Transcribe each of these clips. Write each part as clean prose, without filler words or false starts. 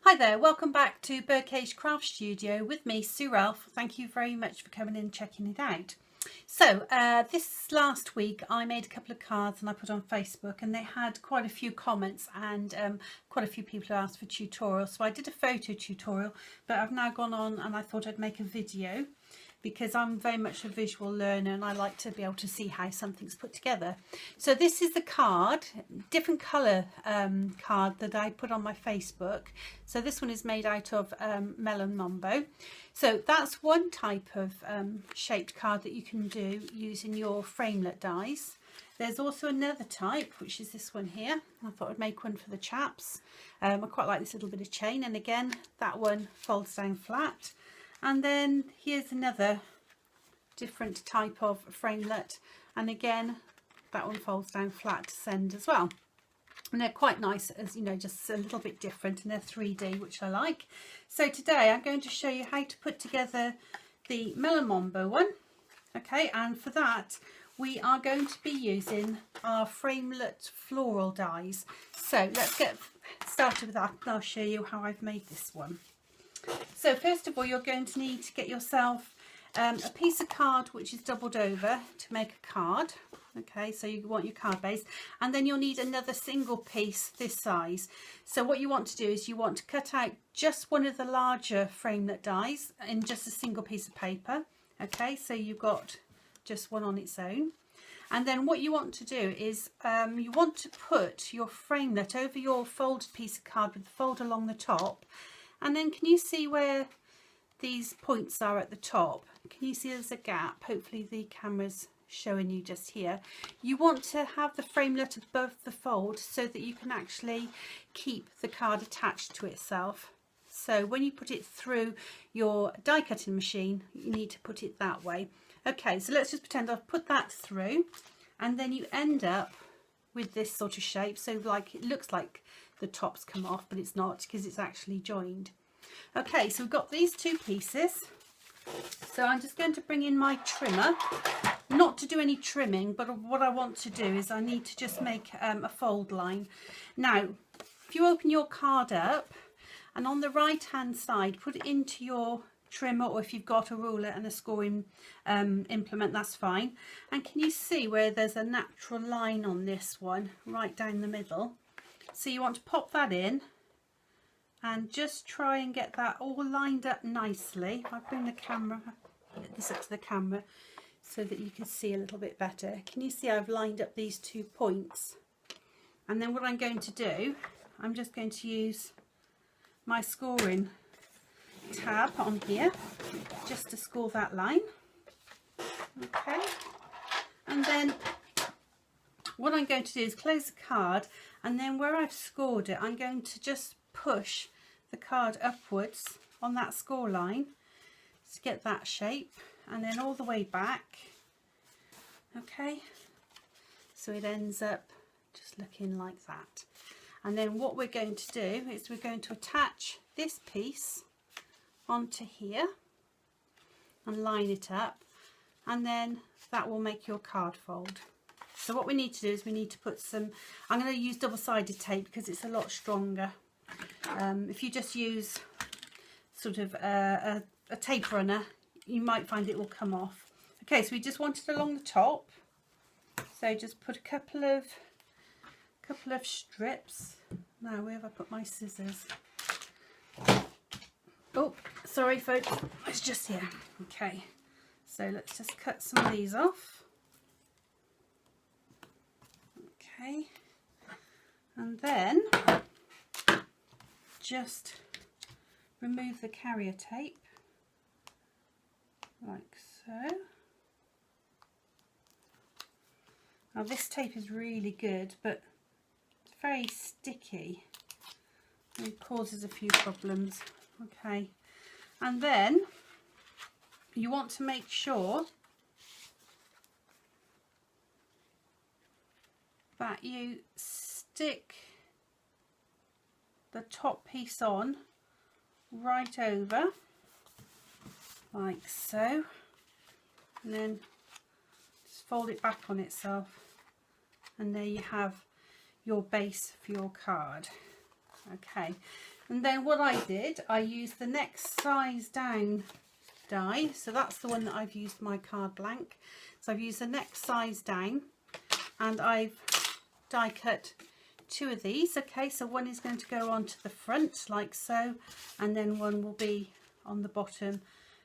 Hi there, welcome back to Birdcage Craft Studio with me, Sue Ralph. Thank you very much for coming in and checking it out. So this last week I made a couple of cards and I put on Facebook, and they had quite a few comments and quite a few people who asked for tutorials. So I did a photo tutorial, but I've now gone on and I thought I'd make a video because I'm very much a visual learner and I like to be able to see how something's put together. So this is the card, different colour card that I put on my Facebook. So this one is made out of melon mambo. So that's one type of shaped card that you can do using your framelit dies. There's also another type, which is this one here. I thought I'd make one for the chaps. I quite like this little bit of chain, and again that one folds down flat. And then here's another different type of framelit, and again that one folds down flat to send as well. And they're quite nice, as you know, just a little bit different, and they're 3D, which I like. So today I'm going to show you how to put together the melon mambo one. Okay, and for that we are going to be using our framelit floral dies. So let's get started with that, and I'll show you how I've made this one. So first of all, you're going to need to get yourself a piece of card which is doubled over to make a card. Okay, so you want your card base, and then you'll need another single piece this size. So what you want to do is you want to cut out just one of the larger framelit dies in just a single piece of paper. Okay, so you've got just one on its own. And then what you want to do is you want to put your framelit over your folded piece of card with the fold along the top. And then can you see where these points are at the top? Can you see there's a gap? Hopefully the camera's showing you just here. You want to have the framelit above the fold so that you can actually keep the card attached to itself. So when you put it through your die cutting machine, you need to put it that way. Okay, so let's just pretend I've put that through, and then you end up with this sort of shape. So like it looks like the tops come off, but it's not, because it's actually joined. Okay, so we've got these two pieces. So I'm just going to bring in my trimmer, not to do any trimming, but what I want to do is I need to just make a fold line. Now, if you open your card up and on the right hand side, put it into your trimmer, or if you've got a ruler and a scoring implement, that's fine. And can you see where there's a natural line on this one, right down the middle? So you want to pop that in and just try and get that all lined up nicely. If I bring the camera, get this up to the camera so that you can see a little bit better. Can you see I've lined up these 2 points? And then what I'm going to do, I'm just going to use my scoring tab on here just to score that line. Okay, and then what I'm going to do is close the card, and then where I've scored it, I'm going to just push the card upwards on that score line to get that shape, and then all the way back. Okay, so it ends up just looking like that. And then what we're going to do is we're going to attach this piece onto here and line it up, and then that will make your card fold. So what we need to do is we need to put some, I'm going to use double-sided tape because it's a lot stronger. If you just use sort of a tape runner, you might find it will come off. Okay, so we just want it along the top. So just put a couple of strips. Now, where have I put my scissors? Oh, sorry folks, it's just here. Okay, so let's just cut some of these off. Okay, and then just remove the carrier tape like so. Now this tape is really good, but it's very sticky and it causes a few problems. Okay, and then you want to make sure that you stick the top piece on right over like so, and then just fold it back on itself, and there you have your base for your card. Okay, and then what I did, I used the next size down die, so that's the one that I've used my card blank. So I've used the next size down, and I've die cut 2 of these. Okay, so one is going to go onto the front like so, and then one will be on the bottom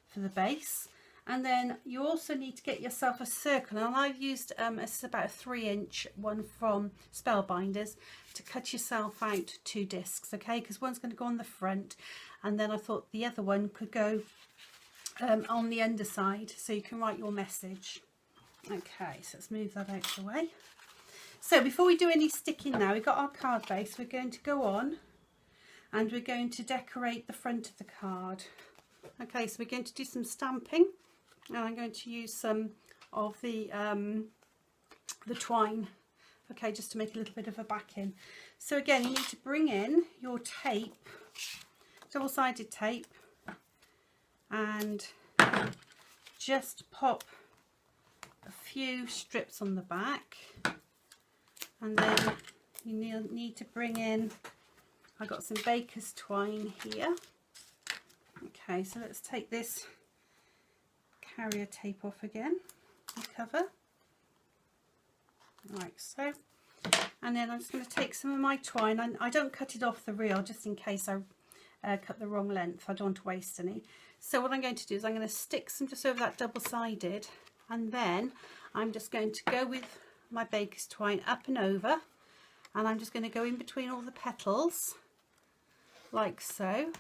for the base. And then you also need to get yourself a circle, and I've used it's about a 3-inch one from Spellbinders to cut yourself out 2 discs, okay, because one's going to go on the front, and then I thought the other one could go on the underside, so you can write your message. Okay, so let's move that out of the way. So before we do any sticking now, we've got our card base. We're going to go on and we're going to decorate the front of the card. Okay, so we're going to do some stamping, and I'm going to use some of the twine, okay, just to make a little bit of a backing. So again, you need to bring in your tape, double-sided tape, and just pop a few strips on the back, and then you need to bring in, I've got some baker's twine here. Okay, so let's take this carrier tape off again, the cover, like so. And then I'm just going to take some of my twine. I don't cut it off the reel just in case I cut the wrong length. I don't want to waste any. So what I'm going to do is I'm going to stick some just over that double-sided, and then I'm just going to go with my baker's twine up and over, and I'm just going to go in between all the petals like so.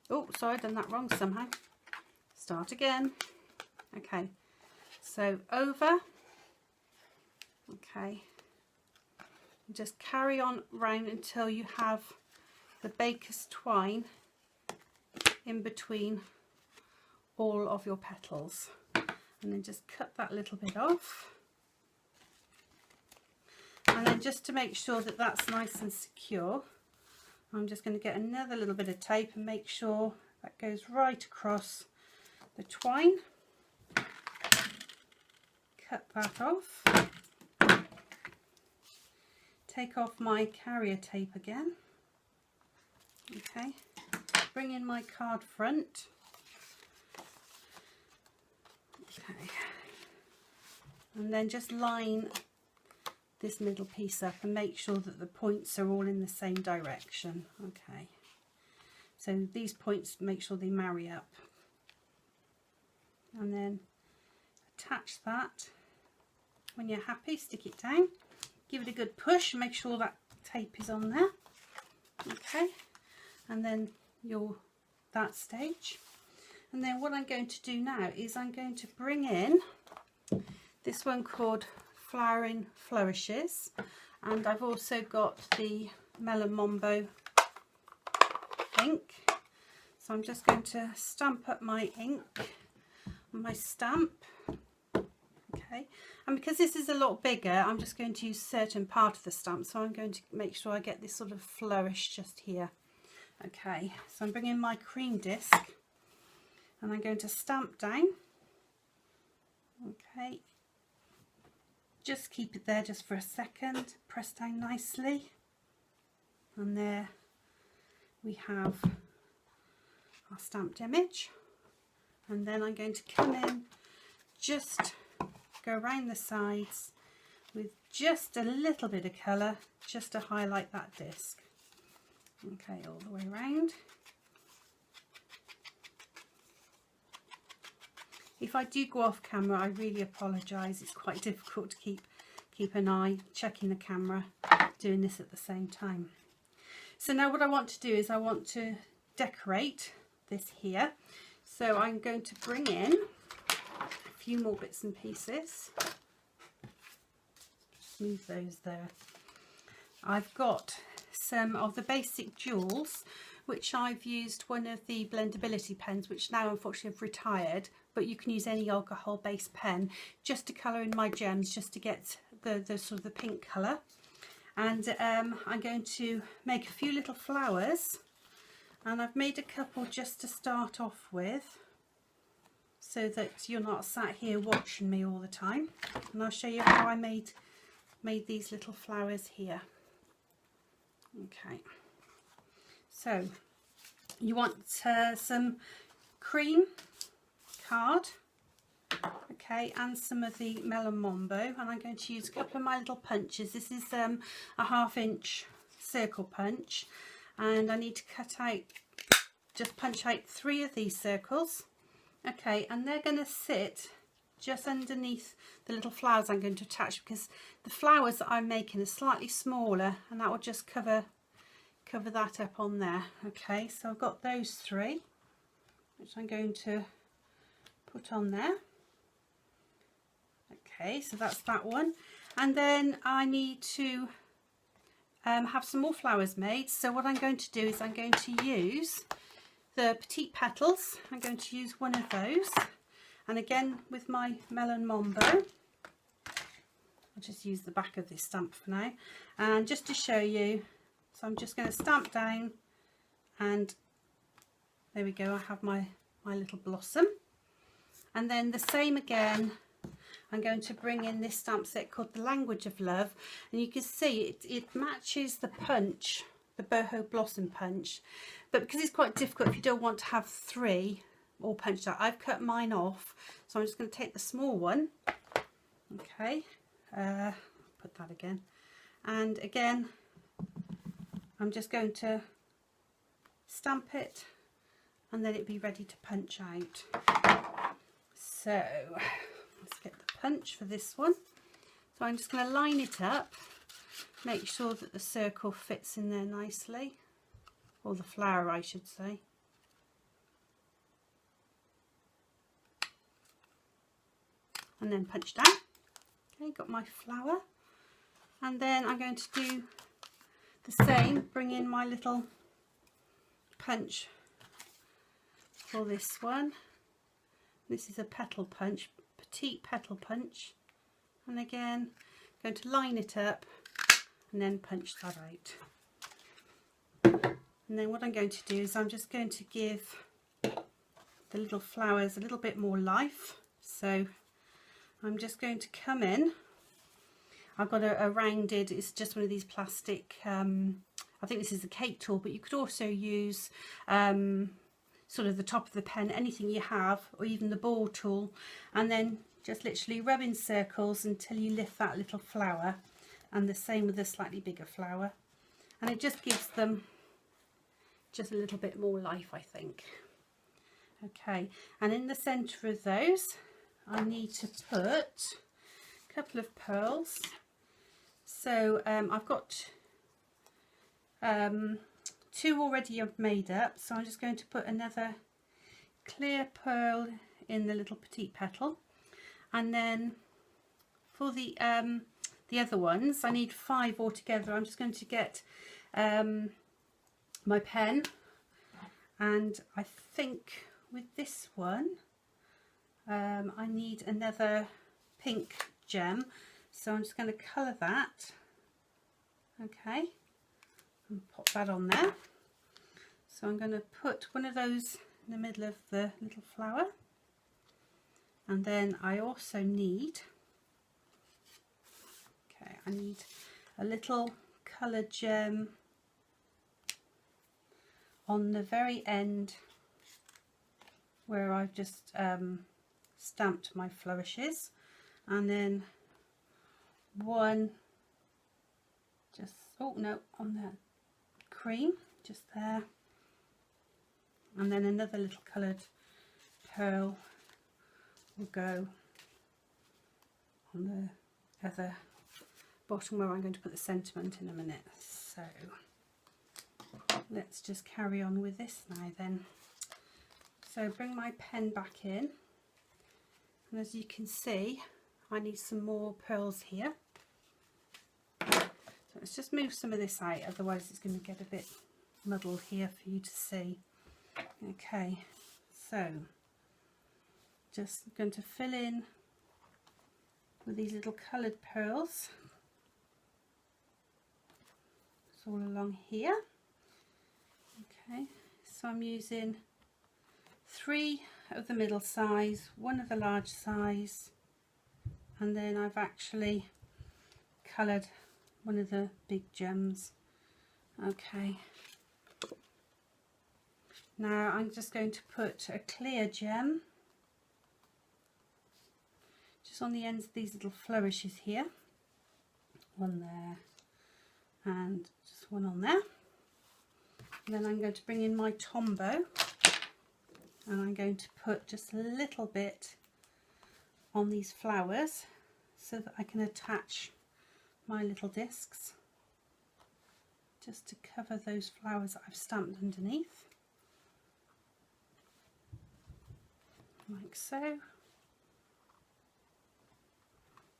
Oh, sorry, I've done that wrong somehow. Start again. Okay, so over, okay, just carry on round until you have the baker's twine in between all of your petals, and then just cut that little bit off. And then just to make sure that that's nice and secure, I'm just going to get another little bit of tape and make sure that goes right across the twine. Cut that off. Take off my carrier tape again. Okay, bring in my card front. Okay, and then just line this middle piece up and make sure that the points are all in the same direction. Okay, so these points, make sure they marry up, and then attach that. When you're happy, stick it down, give it a good push, make sure that tape is on there. Okay, and then that stage. And then what I'm going to do now is I'm going to bring in this one called Flowering Flourishes, and I've also got the Melon Mambo ink. So I'm just going to stamp up my ink on my stamp. Okay, and because this is a lot bigger, I'm just going to use a certain part of the stamp, so I'm going to make sure I get this sort of flourish just here. Okay, so I'm bringing my cream disc and I'm going to stamp down. Okay, just keep it there just for a second, press down nicely, and there we have our stamped image. And then I'm going to come in, just go around the sides with just a little bit of colour just to highlight that disc. Okay, all the way around. If I do go off camera, I really apologise. It's quite difficult to keep an eye checking the camera, doing this at the same time. So now what I want to do is I want to decorate this here. So I'm going to bring in a few more bits and pieces. Just move those there. I've got some of the basic jewels, which I've used one of the blendability pens, which now unfortunately have retired, but you can use any alcohol based pen just to colour in my gems, just to get the sort of the pink colour. And I'm going to make a few little flowers, and I've made a couple just to start off with, so that you're not sat here watching me all the time. And I'll show you how I made these little flowers here. Okay, so you want some cream card, okay, and some of the melon mambo, and I'm going to use a couple of my little punches. This is a 1/2 inch circle punch, and I need to cut out, just punch out 3 of these circles, okay, and they're going to sit just underneath the little flowers I'm going to attach, because the flowers that I'm making are slightly smaller, and that will just cover that up on there. Okay, so I've got those 3 which I'm going to put on there. Okay, so that's that one, and then I need to have some more flowers made. So what I'm going to do is I'm going to use the petite petals. I'm going to use one of those, and again with my melon mambo, I'll just use the back of this stamp for now, and just to show you, so I'm just going to stamp down, and there we go, I have my little blossom. And then the same again, I'm going to bring in this stamp set called the Language of Love, and you can see it matches the punch, the boho blossom punch, but because it's quite difficult, if you don't want to have 3 all punched out, I've cut mine off. So I'm just going to take the small one, okay, put that again, and again I'm just going to stamp it, and then it'll be ready to punch out. So let's get the punch for this one. So I'm just going to line it up, make sure that the circle fits in there nicely, or the flower I should say. And then punch down. Okay, got my flower, and then I'm going to do the same, bring in my little punch for this one. This is a petal punch, petite petal punch, and again going to line it up and then punch that out. And then what I'm going to do is I'm just going to give the little flowers a little bit more life. So I'm just going to come in, I've got a rounded, it's just one of these plastic, I think this is a cake tool, but you could also use sort of the top of the pen, anything you have, or even the ball tool, and then just literally rub in circles until you lift that little flower, and the same with the slightly bigger flower, and it just gives them just a little bit more life, I think. Okay, and in the centre of those I need to put a couple of pearls. So I've got 2 already I've made up, so I'm just going to put another clear pearl in the little petite petal, and then for the other ones I need 5 altogether. I'm just going to get my pen, and I think with this one I need another pink gem, so I'm just going to colour that, okay, and pop that on there. So I'm going to put one of those in the middle of the little flower, and then I also need, okay, I need a little coloured gem on the very end where I've just stamped my flourishes, and then one just, oh no, on the cream just there, and then another little coloured pearl will go on the other bottom where I'm going to put the sentiment in a minute. So let's just carry on with this now then. So bring my pen back in, and as you can see I need some more pearls here. So let's just move some of this out, otherwise it's going to get a bit muddled here for you to see. Okay, so just going to fill in with these little coloured pearls. It's all along here. Okay, so I'm using 3 of the middle size, 1 of the large size, and then I've actually coloured one of the big gems, Okay. Now I'm just going to put a clear gem just on the ends of these little flourishes here. One there and just one on there. And then I'm going to bring in my Tombow and I'm going to put just a little bit on these flowers so that I can attach my little discs just to cover those flowers that I've stamped underneath, like so.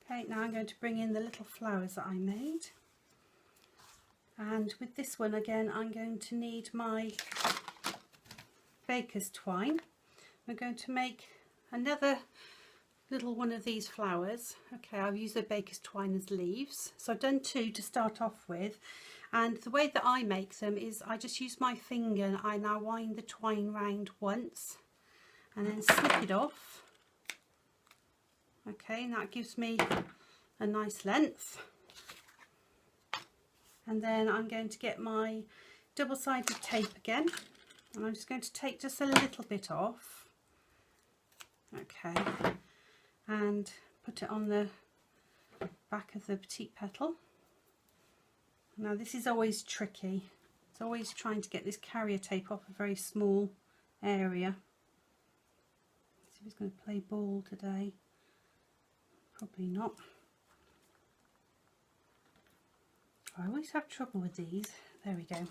Okay, now I'm going to bring in the little flowers that I made, and with this one again I'm going to need my baker's twine. I'm going to make another little one of these flowers. Okay, I've used the baker's twine as leaves, so I've done 2 to start off with, and the way that I make them is I just use my finger and I now wind the twine round once and then snip it off. Okay, and that gives me a nice length. And then I'm going to get my double-sided tape again and I'm just going to take just a little bit off. Okay, and put it on the back of the petite petal. Now this is always tricky. It's always trying to get this carrier tape off a very small area. Let's see if he's going to play ball today. Probably not. I always have trouble with these. There we go.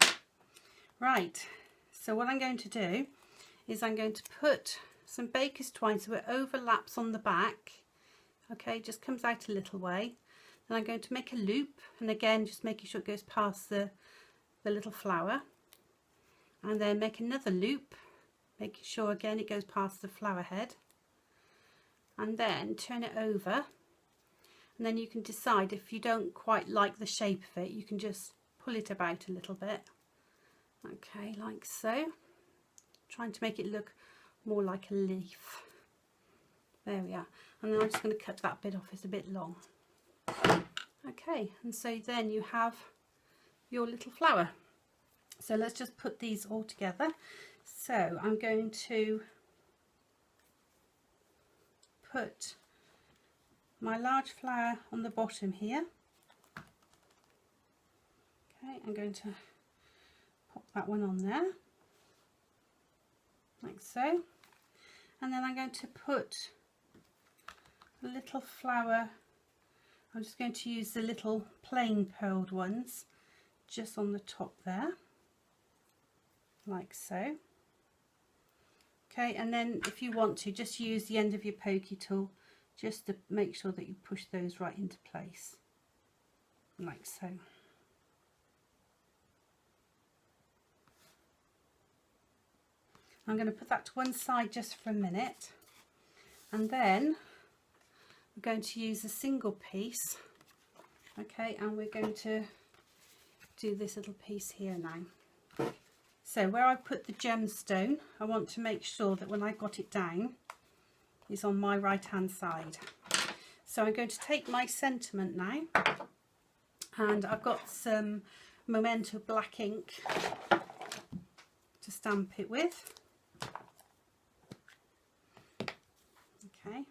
Right, so what I'm going to do is I'm going to put some baker's twine so it overlaps on the back. Okay, just comes out a little way. Then I'm going to make a loop, and again just making sure it goes past the little flower, and then make another loop, making sure again it goes past the flower head, and then turn it over. And then you can decide, if you don't quite like the shape of it, you can just pull it about a little bit. Okay, like so. Trying to make it look more like a leaf. There we are. And then I'm just going to cut that bit off, it's a bit long. Okay, and so then you have your little flower. So let's just put these all together. So I'm going to put my large flower on the bottom here. Okay, I'm going to pop that one on there, like so. And then I'm going to put a little flower, I'm just going to use the little plain pearled ones just on the top there, like so. Okay, and then if you want to, just use the end of your pokey tool just to make sure that you push those right into place, like so. I'm going to put that to one side just for a minute, and then we're going to use a single piece. Okay, and we're going to do this little piece here now. So where I put the gemstone, I want to make sure that when I got it down, it's on my right hand side. So I'm going to take my sentiment now, and I've got some Memento black ink to stamp it with. Okay.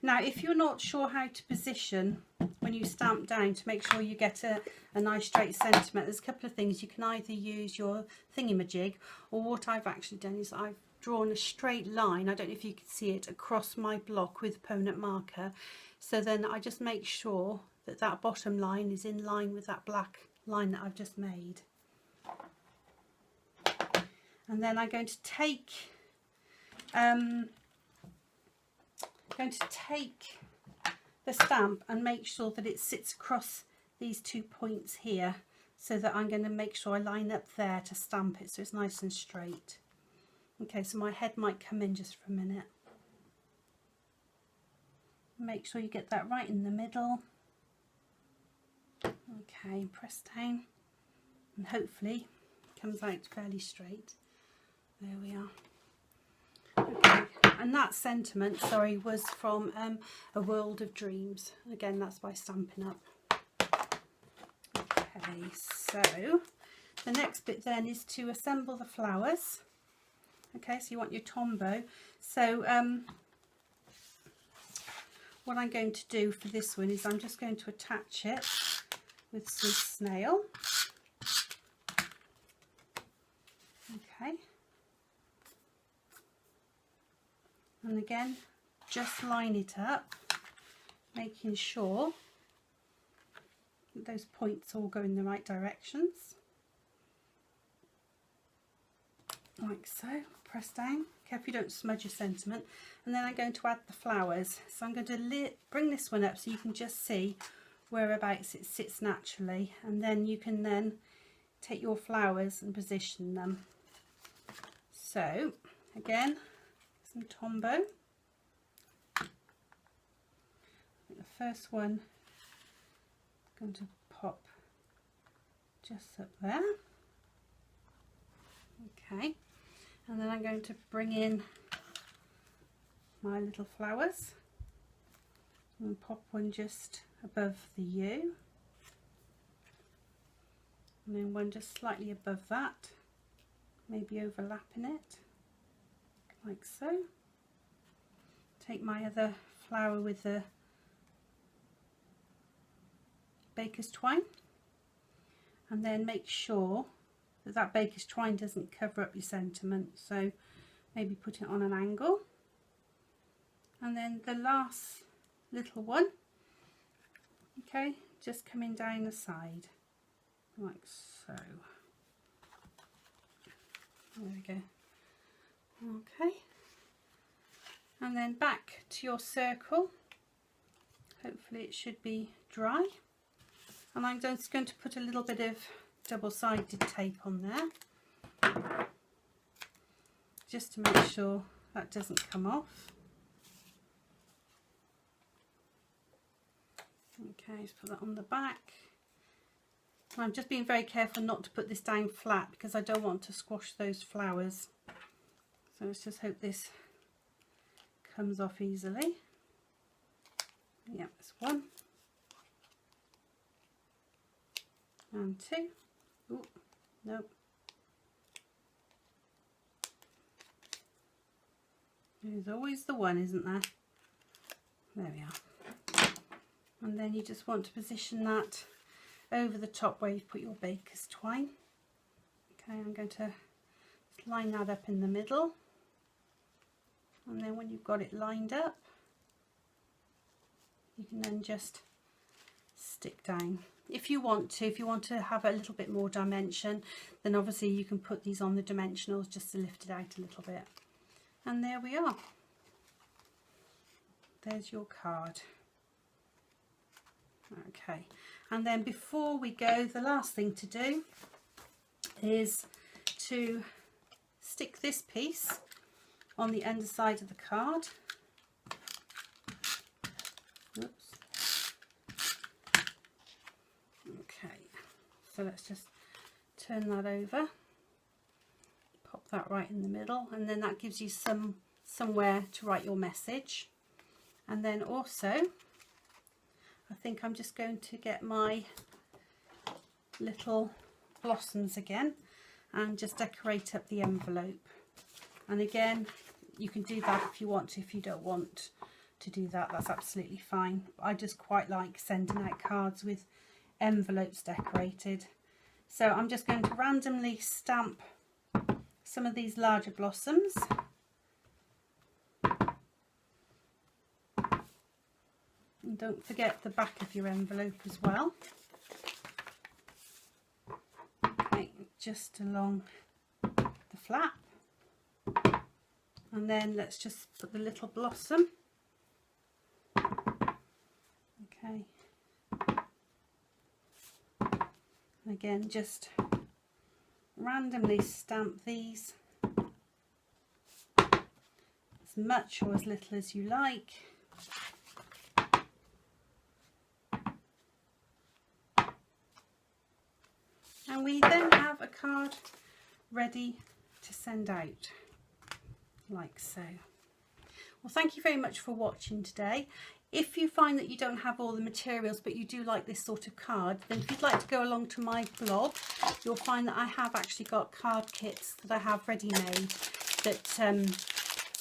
Now if you're not sure how to position when you stamp down to make sure you get a nice straight sentiment, there's a couple of things. You can either use your thingamajig, or what I've actually done is I've drawn a straight line, I don't know if you can see it, across my block with permanent marker. So then I just make sure that that bottom line is in line with that black line that I've just made. And then I'm going to take the stamp and make sure that it sits across these 2 points here, so that I'm going to make sure I line up there to stamp it so it's nice and straight. Okay, so my head might come in just for a minute. Make sure you get that right in the middle. Okay, press down, and hopefully it comes out fairly straight. There we are. Okay, and that sentiment, sorry, was from A World of Dreams. Again, that's by Stampin' Up. Okay, so The next bit then is to assemble the flowers. Okay, so you want your tombow. So what I'm going to do for this one is I'm just going to attach it with some snail. Okay, and again just line it up, making sure that those points all go in the right directions, like so. Press down, careful you don't smudge your sentiment. And then I'm going to add the flowers. So I'm going to bring this one up so you can just see whereabouts it sits naturally, and then you can then take your flowers and position them. So again, some tombow. I think the first one is going to pop just up there. Okay, and then I'm going to bring in my little flowers and pop one just above the U, and then one just slightly above that, maybe overlapping it, like so. Take my other flower with the baker's twine, and then make sure that that baker's twine doesn't cover up your sentiment, so maybe put it on an angle. And then the last little one, okay, just coming down the side like so. There we go. Okay, and then back to your circle. Hopefully it should be dry, and I'm just going to put a little bit of double-sided tape on there just to make sure that doesn't come off. Okay, let's put that on the back. I'm just being very careful not to put this down flat because I don't want to squash those flowers. So let's just hope this comes off easily. Yeah, that's one and two. Oh, nope. There's always the one, isn't there? There we are. And then you just want to position that over the top where you've put your baker's twine. Okay, I'm going to line that up in the middle, and then when you've got it lined up, you can then just stick down. If you want to have a little bit more dimension, then obviously you can put these on the dimensionals just to lift it out a little bit. And there we are. There's your card. Okay, and then before we go, the last thing to do is to stick this piece on the underside of the card. Oops. Okay, so let's just turn that over, pop that right in the middle, and then that gives you somewhere to write your message. And then also, I think I'm just going to get my little blossoms again and just decorate up the envelope. And again, you can do that if you want to. If you don't want to do that, that's absolutely fine. I just quite like sending out cards with envelopes decorated. So I'm just going to randomly stamp some of these larger blossoms. And don't forget the back of your envelope as well. Okay, just along the flap. And then let's just put the little blossom. Okay. And again, just randomly stamp these as much or as little as you like. And we then have a card ready to send out, like so. Well, thank you very much for watching today. If you find that you don't have all the materials but you do like this sort of card, then if you'd like to go along to my blog, you'll find that I have actually got card kits that I have ready made that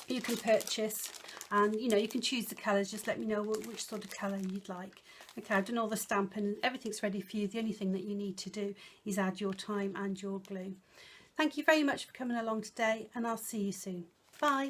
you can purchase, and you know, you can choose the colours. Just let me know which sort of colour you'd like. Okay, I've done all the stamping and everything's ready for you. The only thing that you need to do is add your time and your glue. Thank you very much for coming along today, and I'll see you soon. Bye.